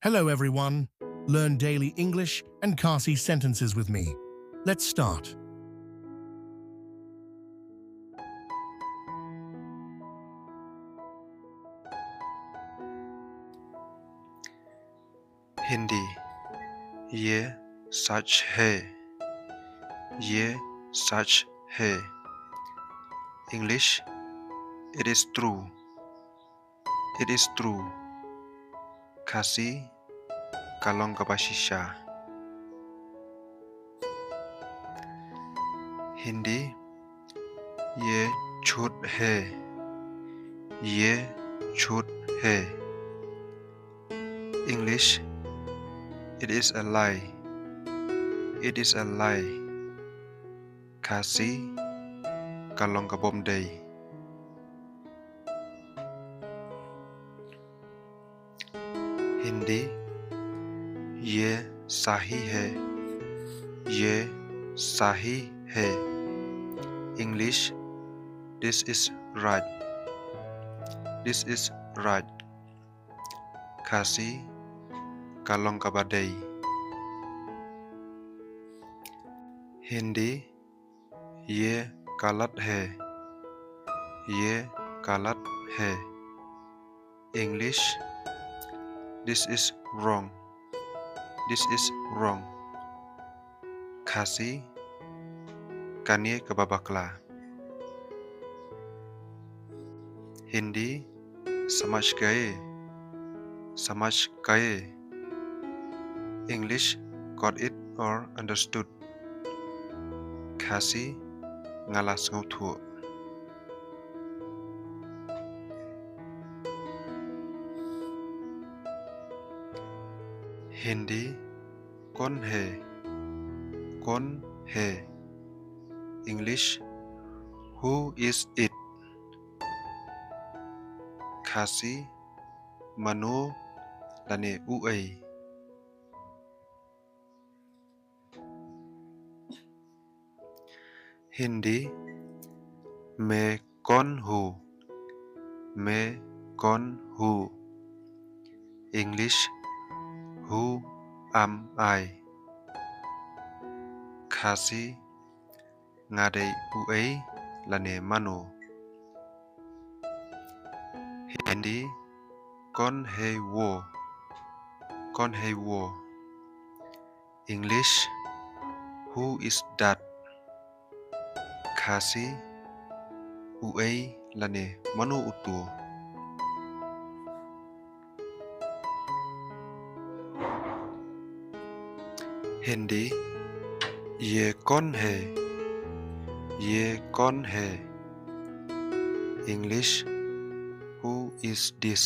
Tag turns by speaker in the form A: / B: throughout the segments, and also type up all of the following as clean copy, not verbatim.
A: Hello everyone. Learn daily English and Kasi sentences with me. Let's start.
B: Hindi ये सच है। ये सच है। English it is true। It is true। Kasih kalong kabasisha। Hindi ये झूठ है। ये झूठ है। English it is a lie। It is a lie। Kasih kalong kabomdai। Hindi ये सही है। ये सही है। English this is right। This is right। Kasih kalong kabadai। Hindi ये गलत है। ये गलत है। English this is wrong। This is wrong। Kasih kanie kababakla। Hindi समझ गए। समझ गए। English got it or understood। Kasih ngalas ngautu। Hindi कौन है। कौन है। English who is it। Kasih manu lane uai। Hindi मैं कौन हूँ। मैं कौन हूँ। English who am I। Kasih ngadai uai lane mano। Hindi कौन है वो। कौन है वो। English who is that। Kasih uai lane mano utu। Hindi ये कौन है। ये कौन है। English who is this।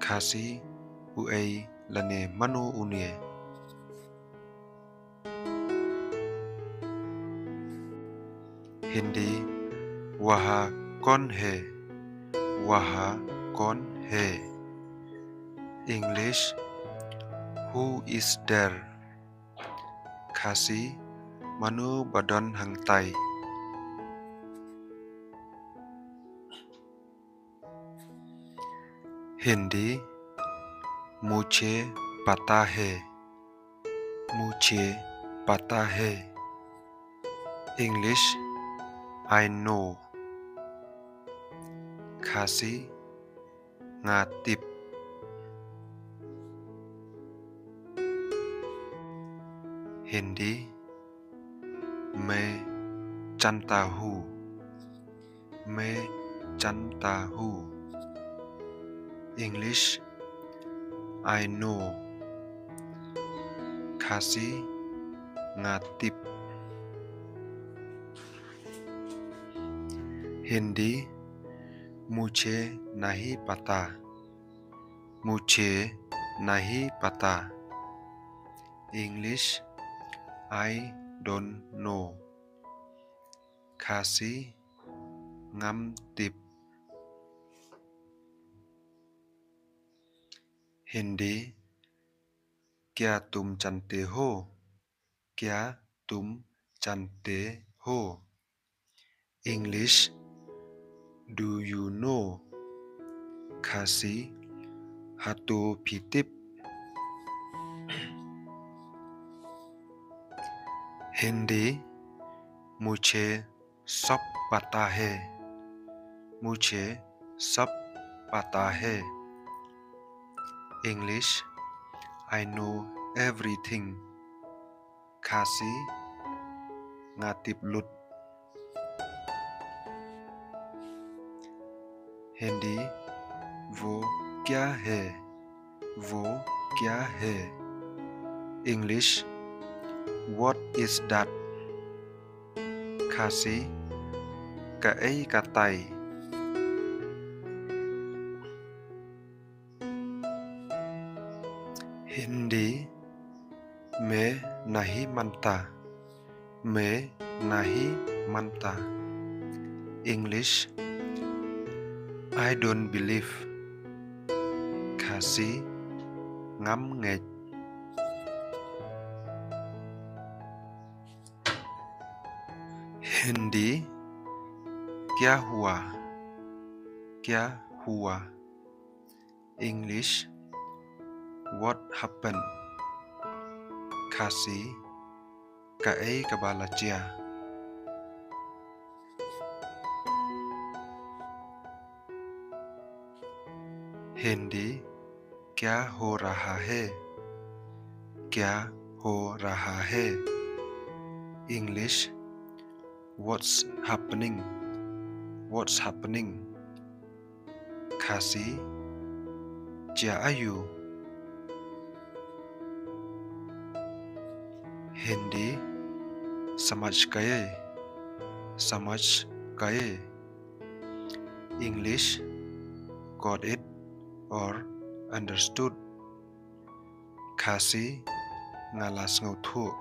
B: Kasih uai lane mano unie। Hindi वहाँ कौन है। वहाँ कौन है। English who is there। Kasih manu badon hangtai। Hindi मुझे पता है। मुझे पता है। English I know। Kasih ngatip। Hindi मैं जानता हूँ। मैं जानता हूँ। English I know। Kasih ngatip। Hindi मुझे नहीं पता। मुझे नहीं पता। English I don't know। Kasih ngamtip। Hindi क्या तुम जानते हो। क्या तुम जानते हो। English do you know। Kasih hatu pitip. Hindi मुझे सब पता है. मुझे सब पता है. English, I know everything. Kasi ngatip lut. Hindi, वो क्या है? वो क्या है? English, what is that? Kasi cái katai. Hindi, मैं नहीं मानता. मैं नहीं मानता. English, I don't believe. Kasi ngắm nghệch. Hindi, क्या हुआ? क्या हुआ? English, what happened? Kasi cái kabalachia. Hindi, क्या हो रहा है? क्या हो रहा है? English, what's happening? What's happening? Kasi क्या आयु? Hindi, समझ गए. समझ गए. English, got it or understood. Kasi ngalas nguthuk.